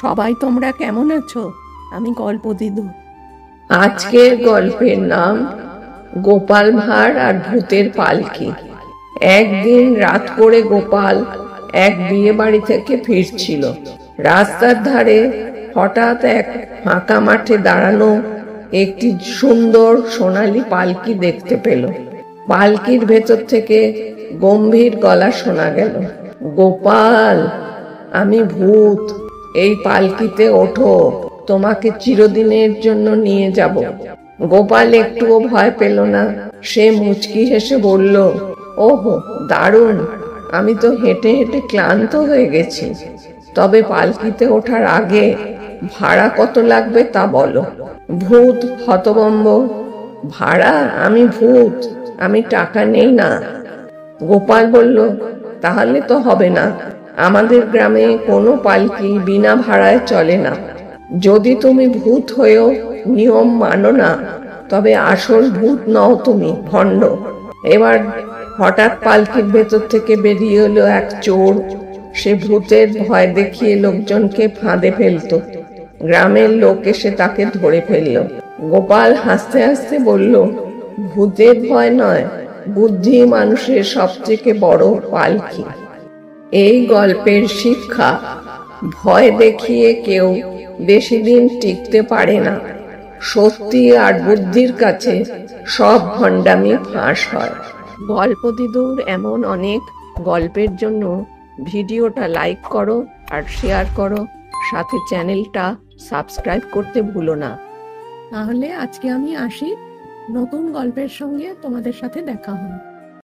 সবাই তোমরা কেমন আছো? আমি গল্প দিদু। আজকের গল্পের নাম গোপাল ভাঁড় আর ভূতের পালকি। একদিন রাত করে গোপাল এক বিয়ে বাড়ি থেকে ফিরছিল। রাস্তার ধারে হঠাৎ এক ফাঁকা মাঠে দাঁড়ানো একটি সুন্দর সোনালী পালকি দেখতে পেল। পালকির ভেতর থেকে গম্ভীর গলা শোনা গেল, গোপাল, আমি ভূত, এই পালকিতে ওঠো, তোমাকে চিরদিনের জন্য নিয়ে যাব। গোপাল একটুও ভয় পেল না। সে মুচকি হেসে বলল, ওহো দারুণ, আমি তো হেঁটে হেঁটে ক্লান্ত হয়ে গেছি। তবে পালকিতে ওঠার আগে ভাড়া কত লাগবে তা বলো। ভূত হতভম্ব, ভাড়া? আমি ভূত, আমি টাকা নেই না। গোপাল বলল, তাহলে তো হবে না, আমাদের গ্রামে কোনো পালকি বিনা ভাড়ায় চলে না। যদি তুমি ভূত হয়েও নিয়ম মানো না, তবে আসল ভূত নও, তুমি ভণ্ড। এবার হঠাৎ পালকির ভেতর থেকে বেরিয়ে এলো এক চোর। সে ভূতের ভয় দেখিয়ে লোকজনকে ফাঁদে ফেলতো। গ্রামের লোক এসে তাকে ধরে ফেলল। গোপাল হাসতে হাসতে বলল, ভূতের ভয় নয়, বুদ্ধি মানুষের সবথেকে বড় পালকি। এই গল্পের শিক্ষা, ভয় দেখিয়ে কেউ বেশি দিন টিকতে পারে না। সত্যি আর বুদ্ধির কাছে সব ভণ্ডামি ফাঁস হয়। গল্প দিদুর এমন অনেক গল্পের জন্য ভিডিওটা লাইক করো আর শেয়ার করো, সাথে চ্যানেলটা সাবস্ক্রাইব করতে ভুলো না। তাহলে আজকে আমি আসি, নতুন গল্পের সঙ্গে তোমাদের সাথে দেখা হবে।